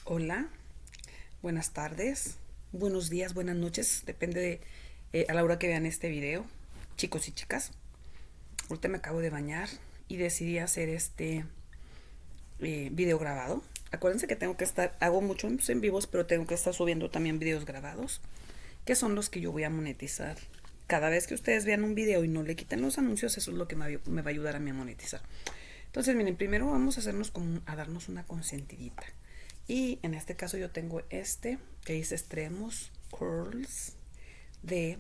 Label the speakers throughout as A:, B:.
A: Hola, buenas tardes, buenos días, buenas noches, depende de a la hora que vean este video, chicos y chicas. Ahorita me acabo de bañar y decidí hacer este video grabado. Acuérdense que tengo que estar, hago muchos en vivos, pero tengo que estar subiendo también videos grabados, que son los que yo voy a monetizar. Cada vez que ustedes vean un video y no le quiten los anuncios, eso es lo que me va a ayudar a mí a monetizar. Entonces, miren, primero vamos a hacernos como a darnos una consentidita. Y en este caso yo tengo este que dice extremos, curls, de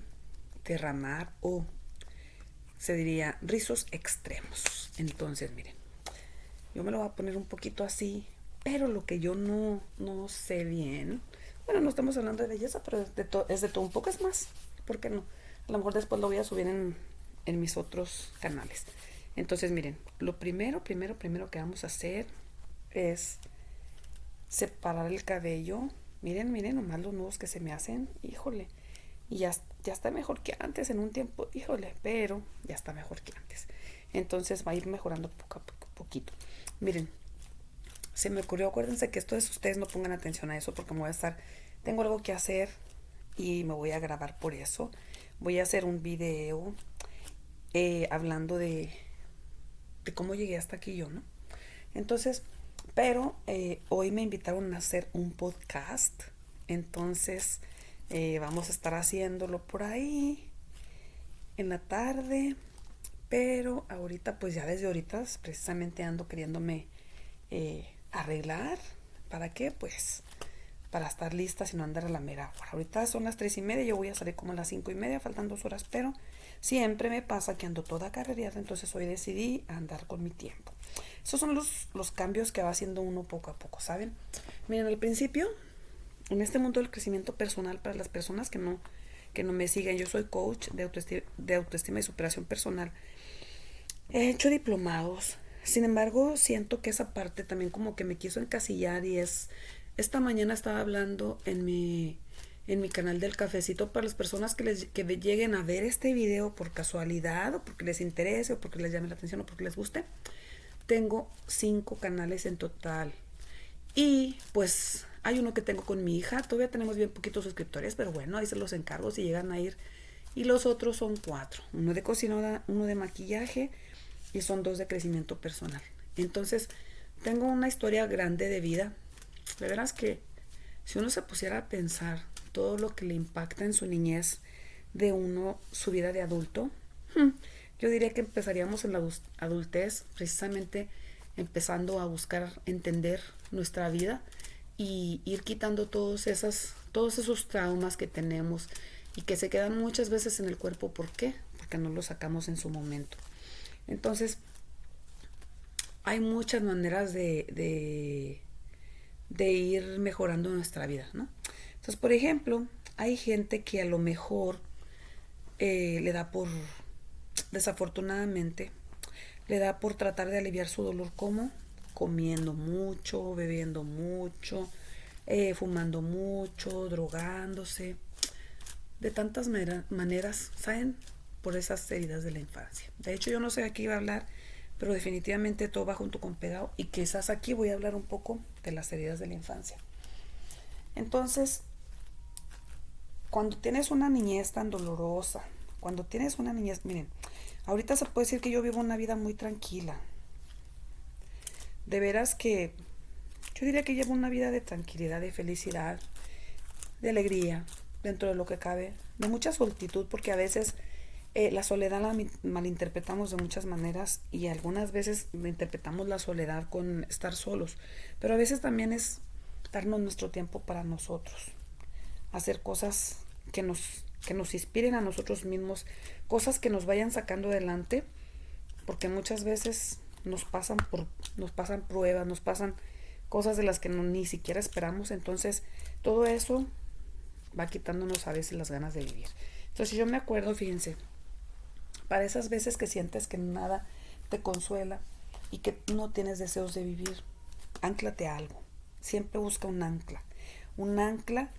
A: derramar o se diría rizos extremos. Entonces, miren, yo me lo voy a poner un poquito así, pero lo que yo no sé bien, bueno, no estamos hablando de belleza, pero es de todo un poco, es más, ¿por qué no? A lo mejor después lo voy a subir en mis otros canales. Entonces, miren, lo primero que vamos a hacer es separar el cabello. Miren nomás los nudos que se me hacen. Híjole. Y ya está mejor que antes en un tiempo. Híjole, pero ya está mejor que antes. Entonces va a ir mejorando poco a poquito. Miren, se me ocurrió, acuérdense que esto es, ustedes no pongan atención a eso porque me voy a estar, tengo algo que hacer y me voy a grabar por eso. Voy a hacer un video hablando de cómo llegué hasta aquí yo, ¿no? Entonces, pero hoy me invitaron a hacer un podcast. Entonces, vamos a estar haciéndolo por ahí en la tarde. Pero ahorita, pues ya desde ahorita, precisamente ando queriéndome arreglar. ¿Para qué? Pues para estar lista y no andar a la mera hora. Ahorita son las 3:30, yo voy a salir como a las 5:30, faltan 2 horas, pero siempre me pasa que ando toda carrereada, entonces hoy decidí andar con mi tiempo. Esos son los cambios que va haciendo uno poco a poco, ¿saben? Miren, al principio, en este mundo del crecimiento personal, para las personas que no me siguen, yo soy coach de autoestima y superación personal. He hecho diplomados, sin embargo, siento que esa parte también como que me quiso encasillar y esta mañana estaba hablando en mi canal del cafecito para las personas que lleguen a ver este video por casualidad o porque les interese o porque les llame la atención o porque les guste. Tengo 5 canales en total. Y pues hay uno que tengo con mi hija. Todavía tenemos bien poquitos suscriptores, pero bueno, ahí se los encargo si llegan a ir. Y los otros son 4. Uno de cocina, uno de maquillaje y son 2 de crecimiento personal. Entonces, tengo una historia grande de vida. De veras que si uno se pusiera a pensar todo lo que le impacta en su niñez de uno, su vida de adulto, yo diría que empezaríamos en la adultez precisamente empezando a buscar entender nuestra vida y ir quitando todos esos traumas que tenemos y que se quedan muchas veces en el cuerpo. ¿Por qué? Porque no los sacamos en su momento. Entonces, hay muchas maneras de ir mejorando nuestra vida, ¿no? Entonces, por ejemplo, hay gente que a lo mejor le da por, desafortunadamente, le da por tratar de aliviar su dolor como comiendo mucho, bebiendo mucho, fumando mucho, drogándose, de tantas maneras, ¿saben? Por esas heridas de la infancia. De hecho, yo no sé de qué iba a hablar, pero definitivamente todo va junto con pegado y quizás aquí voy a hablar un poco de las heridas de la infancia. Entonces, cuando tienes una niñez tan dolorosa, cuando tienes una niñez, miren, ahorita se puede decir que yo vivo una vida muy tranquila. De veras que yo diría que llevo una vida de tranquilidad, de felicidad, de alegría, dentro de lo que cabe, de mucha soltitud, porque a veces la soledad la malinterpretamos de muchas maneras y algunas veces interpretamos la soledad con estar solos, pero a veces también es darnos nuestro tiempo para nosotros, hacer cosas que nos inspiren a nosotros mismos, cosas que nos vayan sacando adelante, porque muchas veces nos pasan pruebas, nos pasan cosas de las que ni siquiera esperamos, entonces todo eso va quitándonos a veces las ganas de vivir. Entonces yo me acuerdo, fíjense, para esas veces que sientes que nada te consuela y que no tienes deseos de vivir, ánclate a algo. Siempre busca un ancla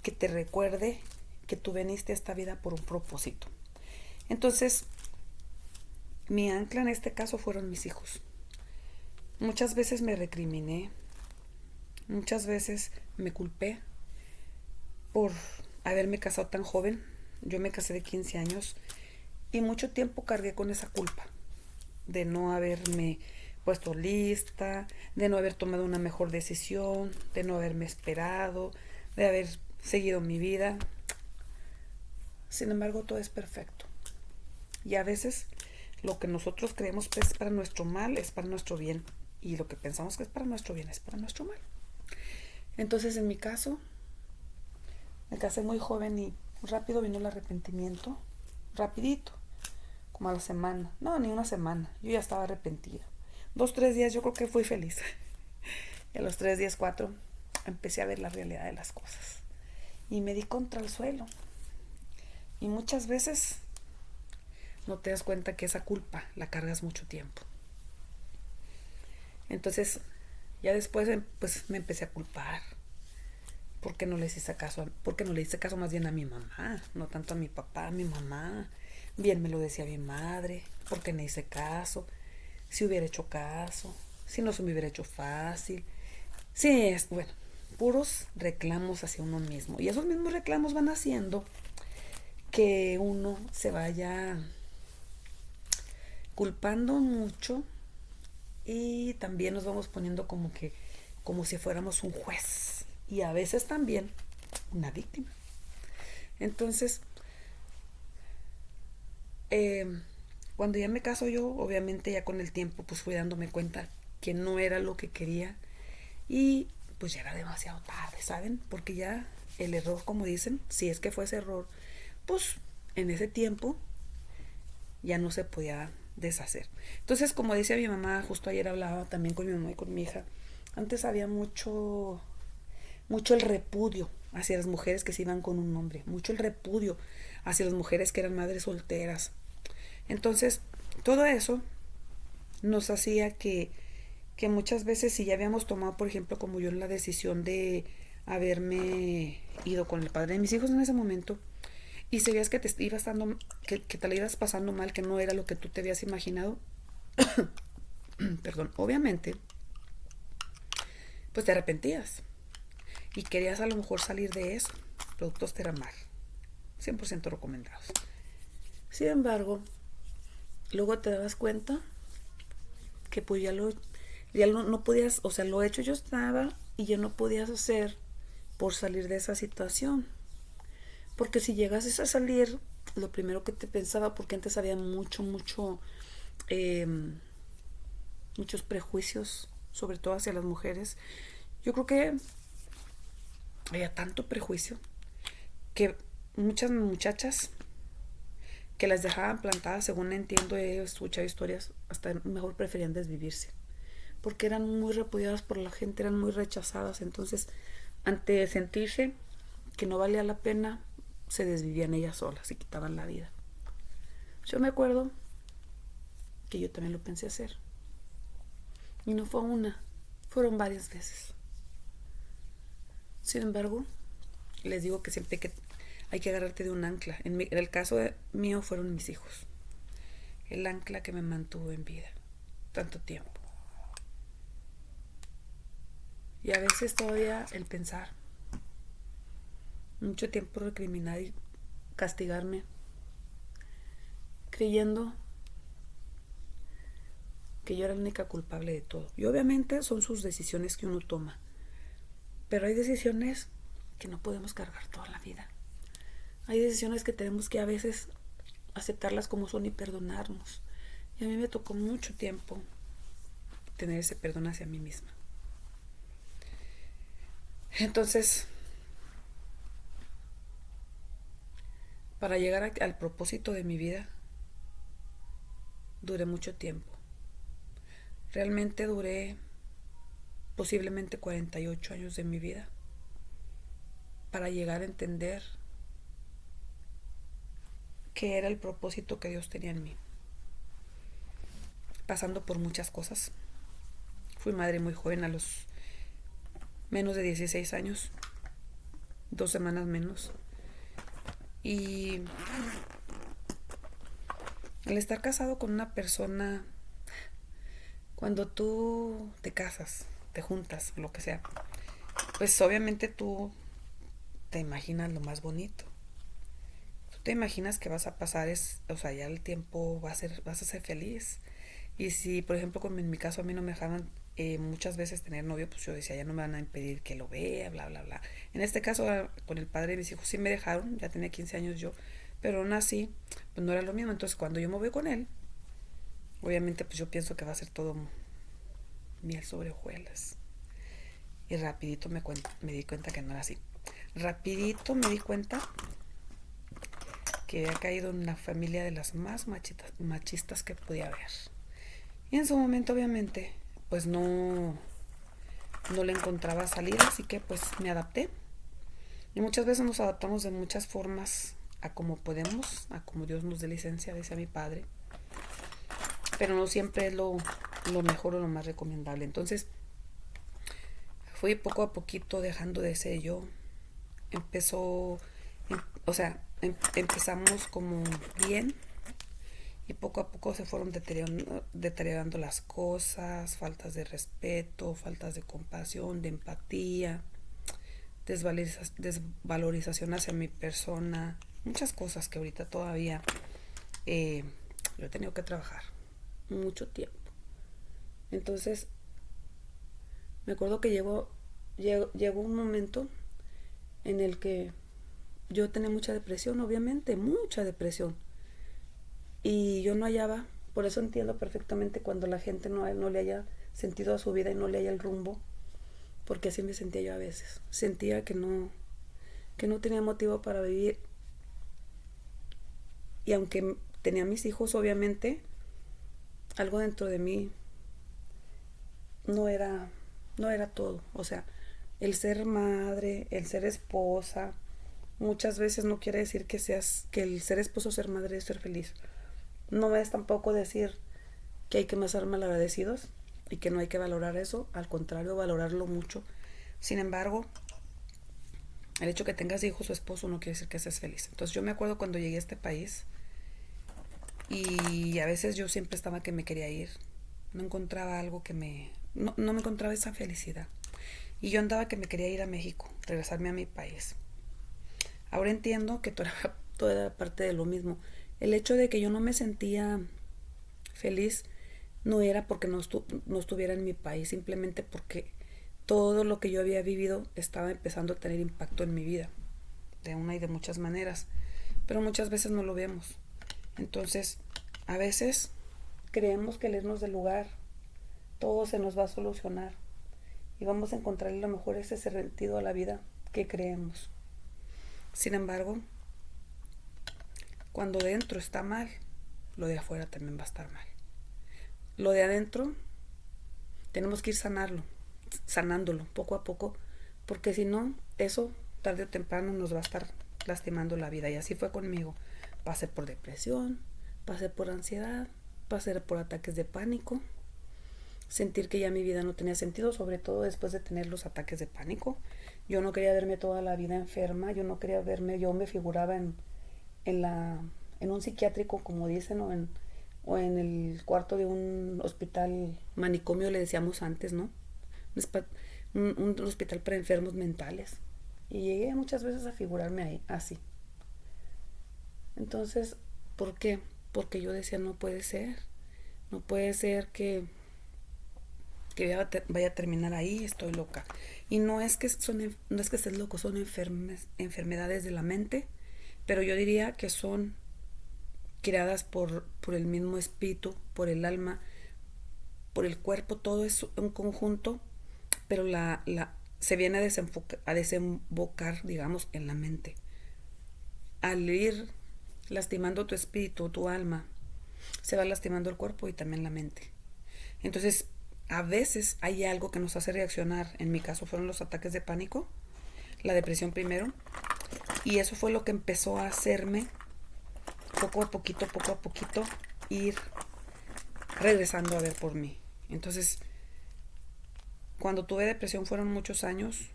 A: que te recuerde que tú veniste a esta vida por un propósito. Entonces, mi ancla en este caso fueron mis hijos. Muchas veces me recriminé, Muchas veces me culpé por haberme casado tan joven. Yo me casé de 15 años y mucho tiempo cargué con esa culpa de no haberme puesto lista, de no haber tomado una mejor decisión, de no haberme esperado, de haber seguido mi vida. Sin embargo, todo es perfecto. Y a veces lo que nosotros creemos que es para nuestro mal es para nuestro bien. Y lo que pensamos que es para nuestro bien es para nuestro mal. Entonces, en mi caso, me casé muy joven y rápido vino el arrepentimiento. Rapidito. Como a la semana. No, ni una semana. Yo ya estaba arrepentida. 2, 3 días yo creo que fui feliz. Y a los 3 días, 4, empecé a ver la realidad de las cosas. Y me di contra el suelo. Y muchas veces no te das cuenta que esa culpa la cargas mucho tiempo. Entonces, ya después pues me empecé a culpar. ¿Por qué no le hice caso? ¿Por qué no le hice caso más bien a mi mamá? No tanto a mi papá, a mi mamá. Bien me lo decía mi madre. ¿Por qué no hice caso? Si hubiera hecho caso. Si no se me hubiera hecho fácil. Sí, es bueno. Puros reclamos hacia uno mismo. Y esos mismos reclamos van haciendo que uno se vaya culpando mucho y también nos vamos poniendo como si fuéramos un juez y a veces también una víctima. Entonces, cuando ya me caso yo, obviamente ya con el tiempo pues fui dándome cuenta que no era lo que quería y pues ya era demasiado tarde, ¿saben? Porque ya el error, como dicen, si es que fue ese error, pues en ese tiempo ya no se podía deshacer. Entonces, como decía mi mamá, justo ayer hablaba también con mi mamá y con mi hija, antes había mucho el repudio hacia las mujeres que se iban con un hombre, mucho el repudio hacia las mujeres que eran madres solteras. Entonces, todo eso nos hacía que muchas veces si ya habíamos tomado, por ejemplo, como yo la decisión de haberme ido con el padre de mis hijos en ese momento, y si veías que te ibas dando, que te la ibas pasando mal, que no era lo que tú te habías imaginado, perdón, obviamente, pues te arrepentías y querías a lo mejor salir de eso. Productos Teramar, 100% recomendados. Sin embargo, luego te dabas cuenta que pues ya no podías, o sea, lo hecho yo estaba y ya no podías hacer por salir de esa situación. Porque si llegases a salir, lo primero que te pensaba, porque antes había eh, muchos prejuicios, sobre todo hacia las mujeres. Yo creo que había tanto prejuicio que muchas muchachas que las dejaban plantadas, según entiendo, he escuchado historias, hasta mejor preferían desvivirse. Porque eran muy repudiadas por la gente, eran muy rechazadas. Entonces, ante sentirse que no valía la pena, se desvivían ellas solas, se quitaban la vida. Yo me acuerdo que yo también lo pensé hacer. Y no fue una, fueron varias veces. Sin embargo, les digo que siempre hay que agarrarte de un ancla. En el caso mío fueron mis hijos. El ancla que me mantuvo en vida tanto tiempo. Y a veces todavía el pensar, mucho tiempo recriminar y castigarme, creyendo que yo era la única culpable de todo. Y obviamente son sus decisiones que uno toma. Pero hay decisiones que no podemos cargar toda la vida. Hay decisiones que tenemos que a veces aceptarlas como son y perdonarnos. Y a mí me tocó mucho tiempo tener ese perdón hacia mí misma. Entonces, para llegar al propósito de mi vida, duré mucho tiempo. Realmente duré posiblemente 48 años de mi vida para llegar a entender qué era el propósito que Dios tenía en mí. Pasando por muchas cosas. Fui madre muy joven, a los menos de 16 años, 2 semanas menos. Y el estar casado con una persona, cuando tú te casas, te juntas, lo que sea, pues obviamente tú te imaginas lo más bonito. Tú te imaginas que vas a pasar, o sea, ya el tiempo vas a ser feliz. Y si, por ejemplo, como en mi caso a mí no me dejaban muchas veces tener novio, pues yo decía, ya no me van a impedir que lo vea, bla, bla, bla. En este caso, con el padre de mis hijos sí me dejaron, ya tenía 15 años yo, pero aún así, pues no era lo mismo. Entonces, cuando yo me voy con él, obviamente, pues yo pienso que va a ser todo miel sobre hojuelas. Y rapidito me di cuenta que no era así. Rapidito me di cuenta que había caído en una familia de las más machistas que podía haber. Y en su momento, obviamente, pues no le encontraba salida, así que pues me adapté. Y muchas veces nos adaptamos de muchas formas a como podemos, a como Dios nos dé licencia, decía mi padre. Pero no siempre es lo mejor o lo más recomendable. Entonces, fui poco a poquito dejando de ser yo. Empezó, o sea, empezamos como bien y poco a poco se fueron deteriorando las cosas, faltas de respeto, faltas de compasión, de empatía, desvalorización hacia mi persona, muchas cosas que ahorita todavía eh, yo he tenido que trabajar mucho tiempo. Entonces, me acuerdo que llegó un momento en el que yo tenía mucha depresión, obviamente, mucha depresión. Y yo no hallaba, por eso entiendo perfectamente cuando la gente no le haya sentido a su vida y no le haya el rumbo, porque así me sentía yo a veces. Sentía que no tenía motivo para vivir. Y aunque tenía mis hijos, obviamente, algo dentro de mí no era, no era todo. O sea, el ser madre, el ser esposa, muchas veces no quiere decir que el ser esposo o ser madre es ser feliz. No es tampoco decir que hay que más ser malagradecidos y que no hay que valorar eso, al contrario, valorarlo mucho. Sin embargo, el hecho que tengas hijos o esposo no quiere decir que seas feliz. Entonces yo me acuerdo cuando llegué a este país y a veces yo siempre estaba que me quería ir. No encontraba algo no me encontraba esa felicidad. Y yo andaba que me quería ir a México, regresarme a mi país. Ahora entiendo que todo era parte de lo mismo. El hecho de que yo no me sentía feliz no era porque no estuviera en mi país, simplemente porque todo lo que yo había vivido estaba empezando a tener impacto en mi vida, de una y de muchas maneras, pero muchas veces no lo vemos. Entonces, a veces creemos que al irnos del lugar todo se nos va a solucionar y vamos a encontrar a lo mejor ese sentido a la vida que creemos. Sin embargo, cuando dentro está mal, lo de afuera también va a estar mal. Lo de adentro tenemos que ir sanándolo poco a poco, porque si no, eso tarde o temprano nos va a estar lastimando la vida. Y así fue conmigo. Pasé por depresión, pasé por ansiedad, pasé por ataques de pánico, sentir que ya mi vida no tenía sentido, sobre todo después de tener los ataques de pánico. Yo no quería verme toda la vida enferma, yo no quería verme, yo me figuraba en en un psiquiátrico, como dicen, o en el cuarto de un hospital manicomio, le decíamos antes, ¿no? Un hospital para enfermos mentales. Y llegué muchas veces a figurarme ahí, así. Entonces, ¿por qué? Porque yo decía, no puede ser que vaya a terminar ahí, estoy loca. Y no es que estés loco, son enfermedades de la mente, pero yo diría que son creadas por el mismo espíritu, por el alma, por el cuerpo, todo es un conjunto, pero se viene a desembocar, digamos, en la mente. Al ir lastimando tu espíritu, tu alma, se va lastimando el cuerpo y también la mente. Entonces, a veces hay algo que nos hace reaccionar. En mi caso fueron los ataques de pánico, la depresión primero, y eso fue lo que empezó a hacerme poco a poquito, ir regresando a ver por mí. Entonces, cuando tuve depresión fueron muchos años.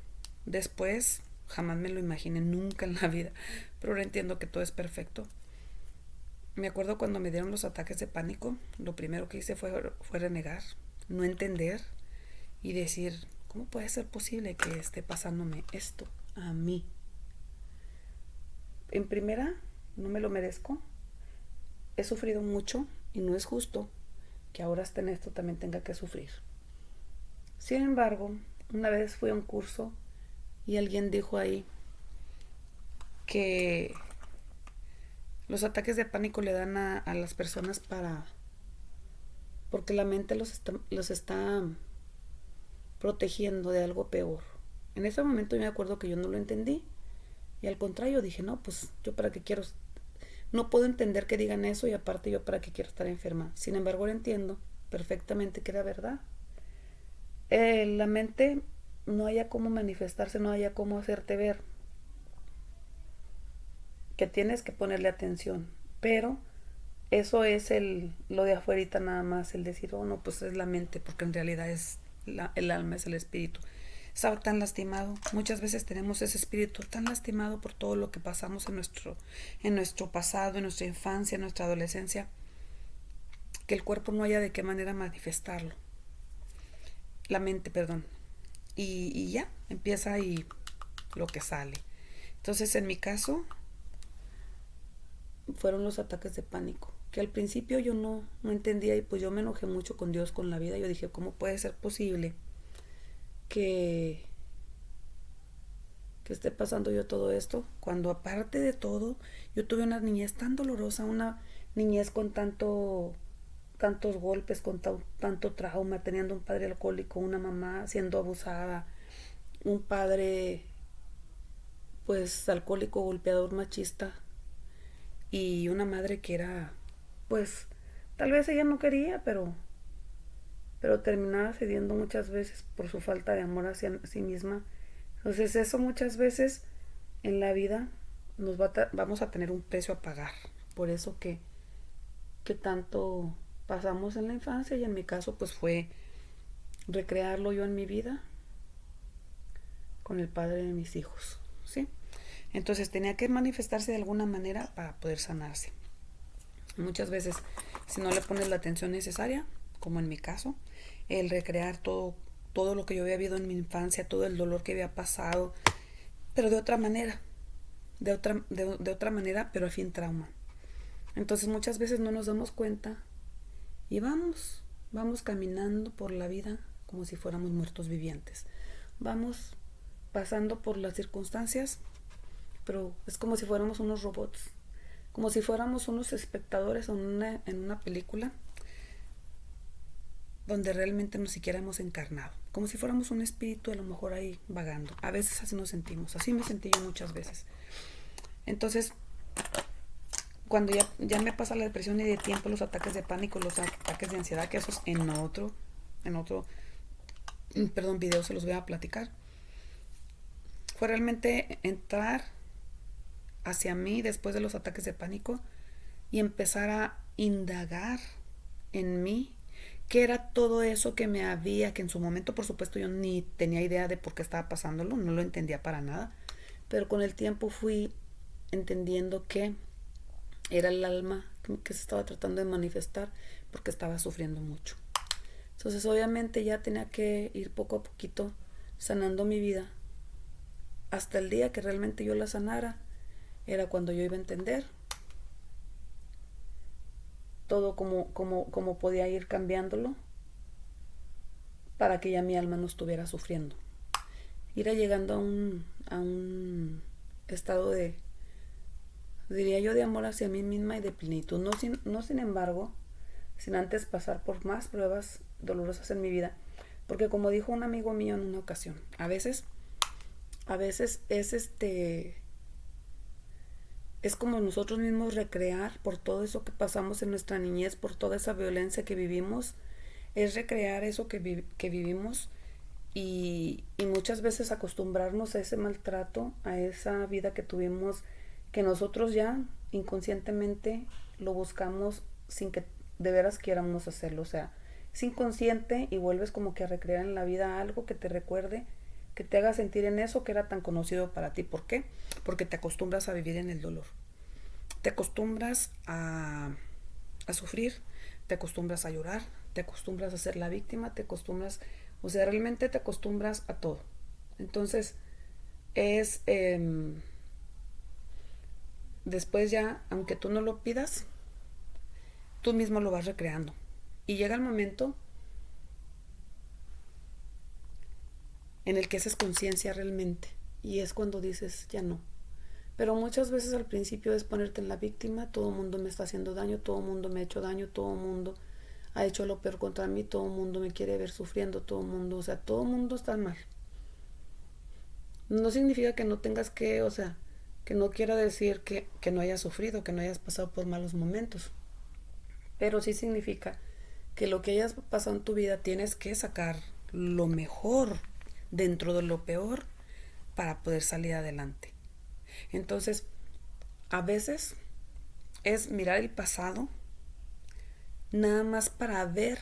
A: Después, jamás me lo imaginé nunca en la vida, pero ahora entiendo que todo es perfecto. Me acuerdo cuando me dieron los ataques de pánico, lo primero que hice fue renegar, no entender y decir, ¿cómo puede ser posible que esté pasándome esto a mí? En primera, no me lo merezco. He sufrido mucho y no es justo que ahora esté en esto también tenga que sufrir. Sin embargo, una vez fui a un curso y alguien dijo ahí que los ataques de pánico le dan a las personas porque la mente los está protegiendo de algo peor. En ese momento yo me acuerdo que yo no lo entendí y al contrario dije, no, pues yo para qué quiero, no puedo entender que digan eso y aparte yo para qué quiero estar enferma. Sin embargo, ahora entiendo perfectamente que era verdad. La mente no haya cómo manifestarse, no haya cómo hacerte ver que tienes que ponerle atención, pero eso es lo de afuerita nada más, el decir, oh no, pues es la mente, porque en realidad es el alma, es el espíritu. Estaba tan lastimado, muchas veces tenemos ese espíritu tan lastimado por todo lo que pasamos en nuestro pasado, en nuestra infancia, en nuestra adolescencia, que el cuerpo no haya de qué manera manifestarlo. La mente, perdón. Y ya, empieza ahí lo que sale. Entonces, en mi caso, fueron los ataques de pánico, que al principio yo no entendía y pues yo me enojé mucho con Dios, con la vida. Yo dije, ¿cómo puede ser posible que, que esté pasando yo todo esto? Cuando aparte de todo, yo tuve una niñez tan dolorosa, una niñez con tantos golpes, con tanto trauma, teniendo un padre alcohólico, una mamá siendo abusada, un padre pues alcohólico, golpeador, machista, y una madre que era, pues, tal vez ella no quería, pero terminaba cediendo muchas veces por su falta de amor hacia sí misma. Entonces eso muchas veces en la vida vamos a tener un precio a pagar. Por eso que tanto pasamos en la infancia y en mi caso pues fue recrearlo yo en mi vida con el padre de mis hijos, ¿sí? Entonces tenía que manifestarse de alguna manera para poder sanarse. Muchas veces, si no le pones la atención necesaria, como en mi caso, el recrear todo lo que yo había vivido en mi infancia, todo el dolor que había pasado, pero de otra manera, de otra manera, pero al fin trauma. Entonces muchas veces no nos damos cuenta y vamos caminando por la vida como si fuéramos muertos vivientes. Vamos pasando por las circunstancias, pero es como si fuéramos unos robots, como si fuéramos unos espectadores en una película donde realmente ni siquiera hemos encarnado, como si fuéramos un espíritu a lo mejor ahí vagando. A veces así nos sentimos, así me sentí yo muchas veces. Entonces, cuando ya me pasa la depresión y de tiempo los ataques de pánico, los ataques de ansiedad, que esos en otro video se los voy a platicar, fue realmente entrar hacia mí después de los ataques de pánico y empezar a indagar en mí qué era todo eso que que en su momento por supuesto yo ni tenía idea de por qué estaba pasándolo, no lo entendía para nada, pero con el tiempo fui entendiendo que era el alma que se estaba tratando de manifestar porque estaba sufriendo mucho. Entonces obviamente ya tenía que ir poco a poquito sanando mi vida hasta el día que realmente yo la sanara. Era cuando yo iba a entender todo como podía ir cambiándolo para que ya mi alma no estuviera sufriendo. Ir llegando a un estado diría yo, de amor hacia mí misma y de plenitud. No sin embargo, sin antes pasar por más pruebas dolorosas en mi vida. Porque como dijo un amigo mío en una ocasión, a veces es como nosotros mismos recrear por todo eso que pasamos en nuestra niñez, por toda esa violencia que vivimos, es recrear eso que vivimos y muchas veces acostumbrarnos a ese maltrato, a esa vida que tuvimos, que nosotros ya inconscientemente lo buscamos sin que de veras quieramos hacerlo. O sea, es inconsciente y vuelves como que a recrear en la vida algo que te recuerde, que te haga sentir en eso que era tan conocido para ti. ¿Por qué? Porque te acostumbras a vivir en el dolor. Te acostumbras a sufrir, te acostumbras a llorar, te acostumbras a ser la víctima, te acostumbras O sea, realmente te acostumbras a todo. Entonces, es después ya, aunque tú no lo pidas, tú mismo lo vas recreando. Y llega el momento en el que haces conciencia realmente. Y es cuando dices, ya no. Pero muchas veces al principio es ponerte en la víctima, todo el mundo me está haciendo daño, todo el mundo me ha hecho daño, todo el mundo ha hecho lo peor contra mí, todo el mundo me quiere ver sufriendo, todo el mundo, o sea, todo el mundo está mal. No significa que no tengas que, o sea, que no quiera decir que no hayas sufrido, que no hayas pasado por malos momentos, pero sí significa que lo que hayas pasado en tu vida tienes que sacar lo mejor dentro de lo peor para poder salir adelante. Entonces, a veces es mirar el pasado nada más para ver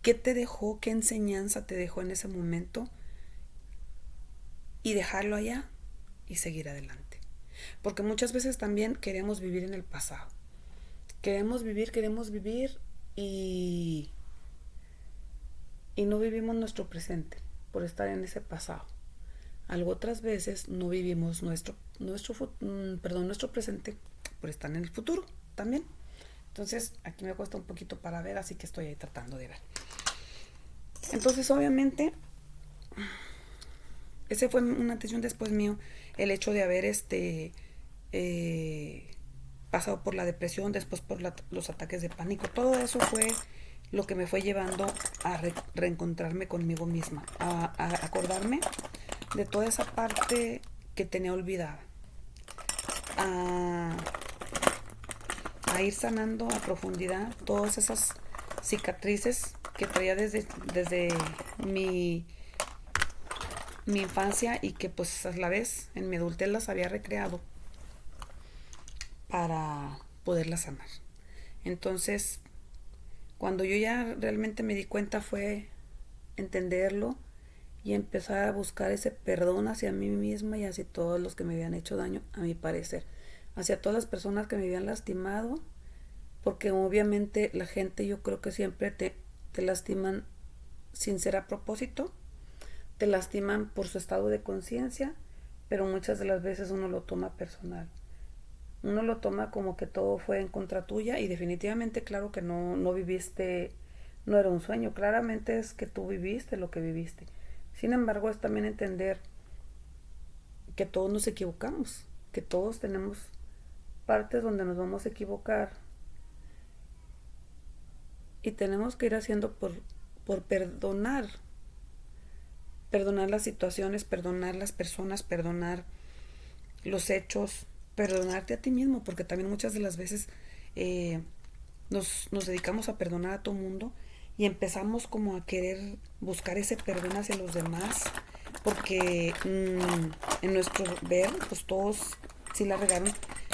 A: qué te dejó, qué enseñanza te dejó en ese momento y dejarlo allá y seguir adelante. Porque muchas veces también queremos vivir en el pasado. Queremos vivir y, y no vivimos nuestro presente por estar en ese pasado. Algo otras veces no vivimos nuestro presente por estar en el futuro también. Entonces aquí me cuesta un poquito para ver, así que estoy ahí tratando de ver. Entonces obviamente ese fue una antes y un después mío, el hecho de haber eh, pasado por la depresión, después por los ataques de pánico. Todo eso fue lo que me fue llevando a reencontrarme conmigo misma, a acordarme de toda esa parte que tenía olvidada, a, a ir sanando a profundidad todas esas cicatrices que traía desde mi, mi infancia y que pues a la vez en mi adultez las había recreado para poderlas sanar. Entonces, cuando yo ya realmente me di cuenta fue entenderlo y empezar a buscar ese perdón hacia mí misma y hacia todos los que me habían hecho daño, a mi parecer, hacia todas las personas que me habían lastimado, porque obviamente la gente yo creo que siempre te lastiman sin ser a propósito, te lastiman por su estado de conciencia, pero muchas de las veces uno lo toma personal. Uno lo toma como que todo fue en contra tuya y definitivamente claro que no viviste, no era un sueño, claramente es que tú viviste lo que viviste. Sin embargo, es también entender que todos nos equivocamos, que todos tenemos partes donde nos vamos a equivocar y tenemos que ir haciendo por perdonar las situaciones, perdonar las personas, perdonar los hechos, perdonarte a ti mismo, porque también muchas de las veces eh, nos dedicamos a perdonar a todo mundo y empezamos como a querer buscar ese perdón hacia los demás, porque en nuestro ver, pues todos sí la regaron,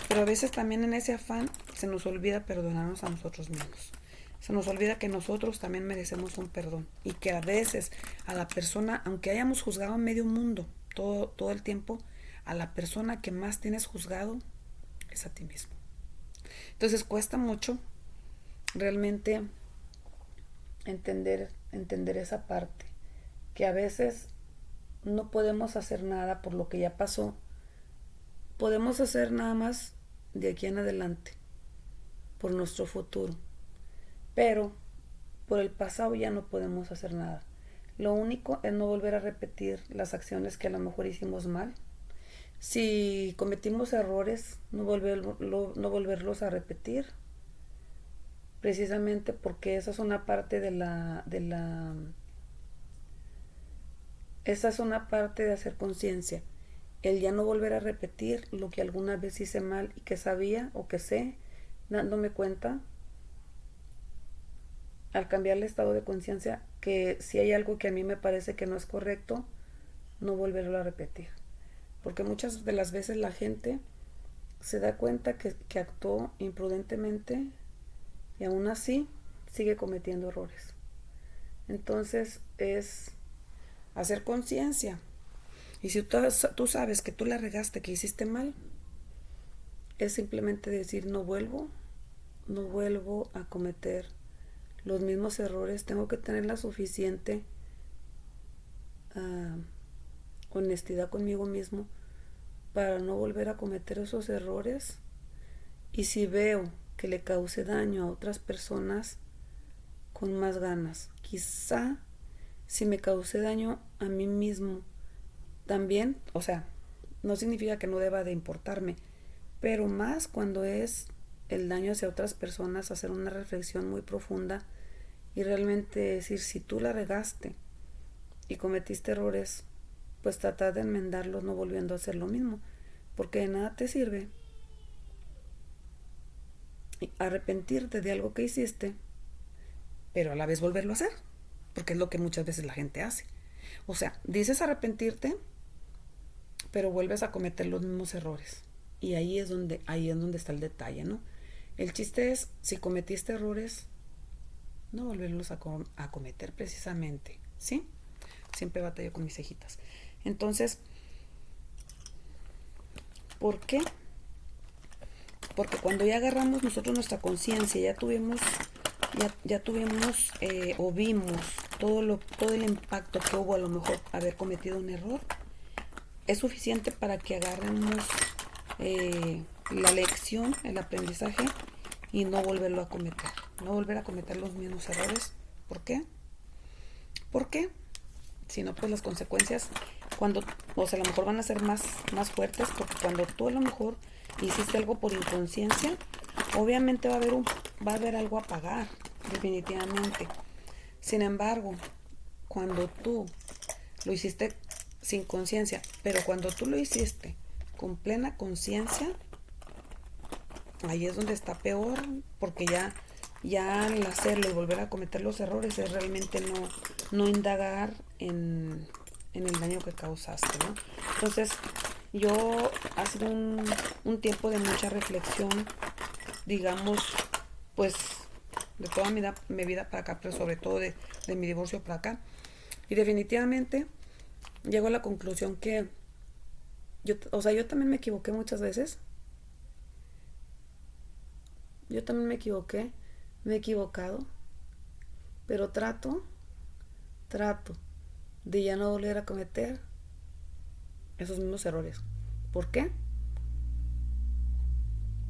A: pero a veces también en ese afán se nos olvida perdonarnos a nosotros mismos. Se nos olvida que nosotros también merecemos un perdón y que a veces a la persona, aunque hayamos juzgado a medio mundo todo el tiempo, a la persona que más tienes juzgado es a ti mismo. Entonces cuesta mucho realmente entender esa parte, que a veces no podemos hacer nada por lo que ya pasó, podemos hacer nada más de aquí en adelante, por nuestro futuro, pero por el pasado ya no podemos hacer nada. Lo único es no volver a repetir las acciones que a lo mejor hicimos mal. Si cometimos errores, no volverlos a repetir, precisamente porque esa es una parte esa es una parte de hacer conciencia. El ya no volver a repetir lo que alguna vez hice mal y que sabía o que sé, dándome cuenta al cambiar el estado de conciencia que si hay algo que a mí me parece que no es correcto, no volverlo a repetir. Porque muchas de las veces la gente se da cuenta que actuó imprudentemente y aún así sigue cometiendo errores. Entonces es hacer conciencia. Y si tú sabes que tú la regaste, que hiciste mal, es simplemente decir no vuelvo a cometer los mismos errores, tengo que tener la suficiente ah, honestidad conmigo mismo para no volver a cometer esos errores. Y si veo que le cause daño a otras personas, con más ganas. Quizá si me causé daño a mí mismo también, o sea, no significa que no deba de importarme, pero más cuando es el daño hacia otras personas, hacer una reflexión muy profunda y realmente decir, si tú la regaste y cometiste errores, pues tratar de enmendarlos no volviendo a hacer lo mismo, porque de nada te sirve arrepentirte de algo que hiciste, pero a la vez volverlo a hacer, porque es lo que muchas veces la gente hace. O sea, dices arrepentirte, pero vuelves a cometer los mismos errores. Y ahí es donde está el detalle, ¿no? El chiste es, si cometiste errores, no volverlos a cometer precisamente, ¿sí? Siempre batallo con mis cejitas. Entonces, ¿por qué? Porque cuando ya agarramos nosotros nuestra conciencia, ya tuvimos o vimos todo el impacto que hubo a lo mejor haber cometido un error, es suficiente para que agarremos la lección, el aprendizaje y no volverlo a cometer, no volver a cometer los mismos errores. ¿Por qué? ¿Por qué? Si no, pues las consecuencias o sea, a lo mejor van a ser más fuertes, porque cuando tú a lo mejor hiciste algo por inconsciencia, obviamente va a haber algo a pagar, definitivamente. Sin embargo, cuando tú lo hiciste sin conciencia, pero cuando tú lo hiciste con plena conciencia, ahí es donde está peor, porque ya al hacerlo y volver a cometer los errores es realmente no indagar en el daño que causaste, ¿no? Entonces, yo ha sido un tiempo de mucha reflexión, digamos, pues de toda mi vida para acá, pero sobre todo de mi divorcio para acá. Y definitivamente llego a la conclusión que yo también me equivoqué muchas veces. Yo también me equivoqué, me he equivocado, pero trato de ya no volver a cometer esos mismos errores. ¿Por qué?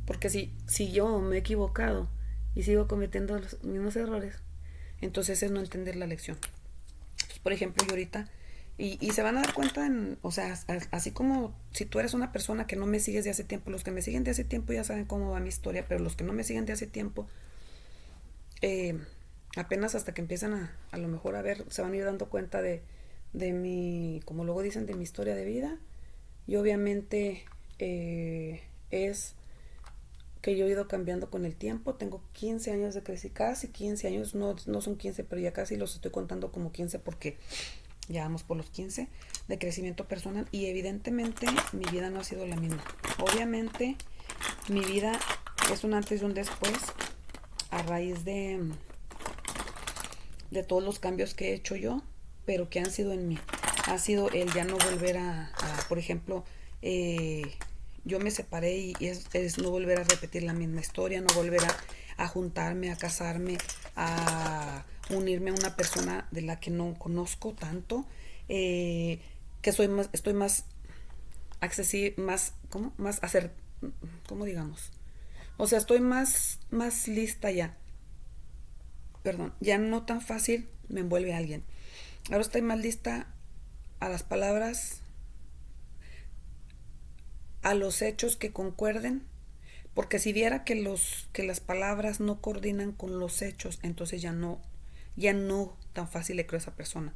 A: Porque si yo me he equivocado y sigo cometiendo los mismos errores, entonces es no entender la lección. Entonces, por ejemplo, yo ahorita, y se van a dar cuenta, o sea, así como si tú eres una persona que no me sigues de hace tiempo, los que me siguen de hace tiempo ya saben cómo va mi historia, pero los que no me siguen de hace tiempo, eh, apenas hasta que empiezan a lo mejor a ver, se van a ir dando cuenta de mi, como luego dicen, de mi historia de vida. Y obviamente es que yo he ido cambiando con el tiempo. Tengo 15 años de crecer, casi 15 años, no son 15, pero ya casi los estoy contando como 15 porque ya vamos por los 15 de crecimiento personal. Y evidentemente mi vida no ha sido la misma. Obviamente mi vida es un antes y un después a raíz de todos los cambios que he hecho yo, pero que han sido en mí. Ha sido el ya no volver por ejemplo, yo me separé y es no volver a repetir la misma historia, no volver a juntarme, a casarme, a unirme a una persona de la que no conozco tanto, que estoy más accesible, más, ¿cómo? Más hacer, ¿cómo digamos? O sea, estoy más lista ya. Perdón, ya no tan fácil me envuelve a alguien. Ahora estoy más lista a las palabras, a los hechos que concuerden, porque si viera que las palabras no coordinan con los hechos, entonces ya no tan fácil le creo a esa persona.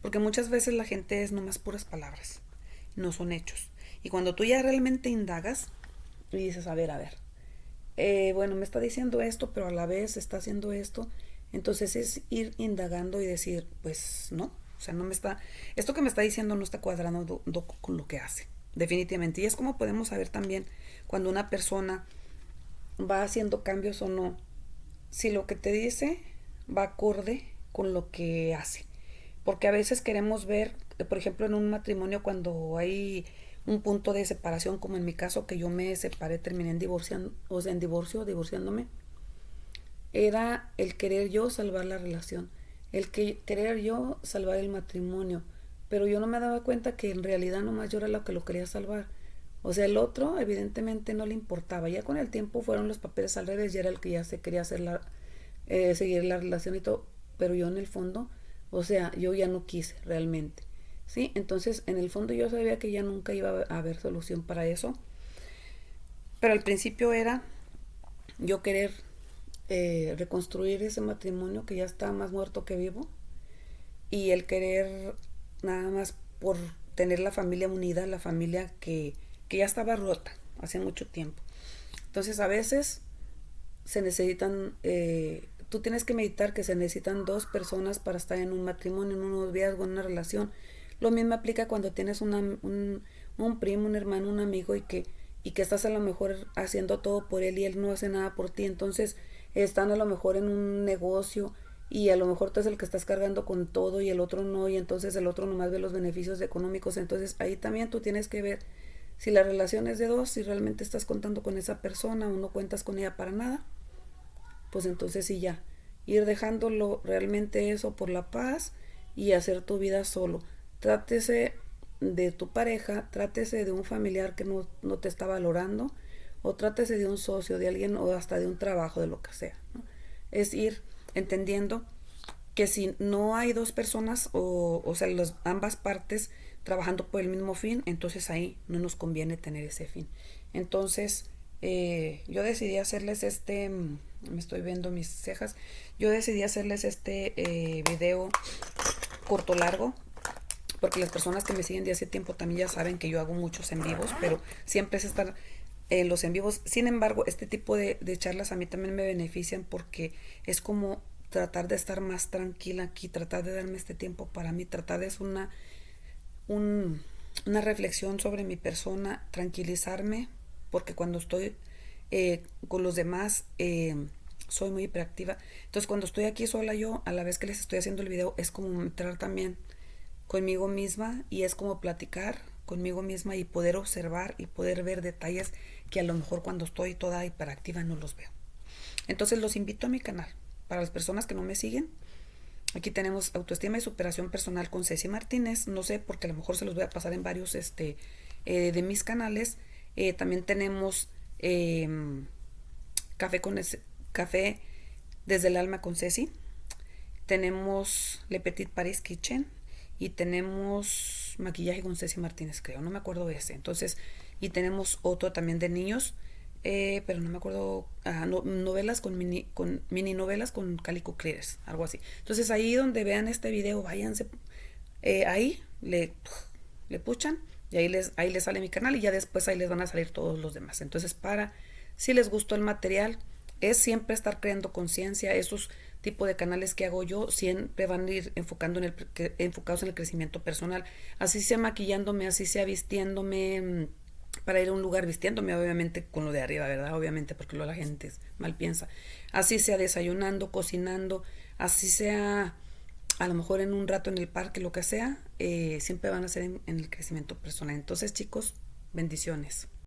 A: Porque muchas veces la gente es nomás puras palabras, no son hechos. Y cuando tú ya realmente indagas y dices, a ver, bueno, me está diciendo esto, pero a la vez está haciendo esto, entonces es ir indagando y decir, pues no, o sea, esto que me está diciendo no está cuadrando con lo que hace, definitivamente. Y es como podemos saber también cuando una persona va haciendo cambios o no, si lo que te dice va acorde con lo que hace. Porque a veces queremos ver, por ejemplo, en un matrimonio cuando hay un punto de separación, como en mi caso que yo me separé, terminé en divorciando, o sea, en divorciándome, era el querer yo salvar la relación, querer yo salvar el matrimonio, pero yo no me daba cuenta que en realidad nomás yo era la que lo quería salvar. O sea, el otro evidentemente no le importaba. Ya con el tiempo fueron los papeles al revés, ya era el que ya se quería hacer seguir la relación y todo, pero yo en el fondo, o sea, yo ya no quise realmente. ¿Sí? Entonces, en el fondo yo sabía que ya nunca iba a haber solución para eso, pero al principio era yo querer reconstruir ese matrimonio que ya está más muerto que vivo, y el querer nada más por tener la familia unida, la familia que ya estaba rota hace mucho tiempo. Entonces a veces se necesitan, tú tienes que meditar que se necesitan dos personas para estar en un matrimonio, en un noviazgo, en una relación. Lo mismo aplica cuando tienes un primo, un hermano, un amigo y que estás a lo mejor haciendo todo por él y él no hace nada por ti. Entonces están a lo mejor en un negocio y a lo mejor tú eres el que estás cargando con todo y el otro no, y entonces el otro nomás ve los beneficios económicos. Entonces ahí también tú tienes que ver si la relación es de dos, si realmente estás contando con esa persona o no cuentas con ella para nada, pues entonces sí ya, ir dejándolo realmente eso por la paz y hacer tu vida solo. Trátese de tu pareja, trátese de un familiar que no te está valorando, o trátese de un socio, de alguien, o hasta de un trabajo, de lo que sea, ¿no? Es ir entendiendo que si no hay dos personas o sea, ambas partes trabajando por el mismo fin, entonces ahí no nos conviene tener ese fin. Entonces, yo decidí hacerles me estoy viendo mis cejas, yo decidí hacerles video corto largo, porque las personas que me siguen de hace tiempo también ya saben que yo hago muchos en vivos, pero siempre es estar en los en vivos. Sin embargo, este tipo de charlas a mí también me benefician porque es como tratar de estar más tranquila aquí, tratar de darme este tiempo para mí, tratar de hacer una reflexión sobre mi persona, tranquilizarme, porque cuando estoy con los demás soy muy hiperactiva. Entonces cuando estoy aquí sola yo, a la vez que les estoy haciendo el video, es como entrar también conmigo misma y es como platicar conmigo misma y poder observar y poder ver detalles que a lo mejor cuando estoy toda hiperactiva no los veo. Entonces los invito a mi canal. Para las personas que no me siguen, aquí tenemos autoestima y superación personal con Ceci Martínez. No sé, porque a lo mejor se los voy a pasar en varios de mis canales. También tenemos café con café desde el alma con Ceci. Tenemos Le Petit Paris Kitchen y tenemos maquillaje con Ceci Martínez, creo, no me acuerdo de ese. Entonces, y tenemos otro también de niños, pero no me acuerdo, novelas con mini novelas con Calico Clears, algo así. Entonces ahí donde vean este video, váyanse, ahí le puchan y ahí les sale mi canal y ya después ahí les van a salir todos los demás. Entonces si les gustó el material, es siempre estar creando conciencia. Esos tipos de canales que hago yo siempre van a ir enfocados en el crecimiento personal. Así sea maquillándome, así sea vistiéndome, para ir a un lugar vistiéndome, obviamente con lo de arriba, ¿verdad? Obviamente, porque luego la gente mal piensa. Así sea desayunando, cocinando, así sea a lo mejor en un rato en el parque, lo que sea, siempre van a ser en el crecimiento personal. Entonces, chicos, bendiciones.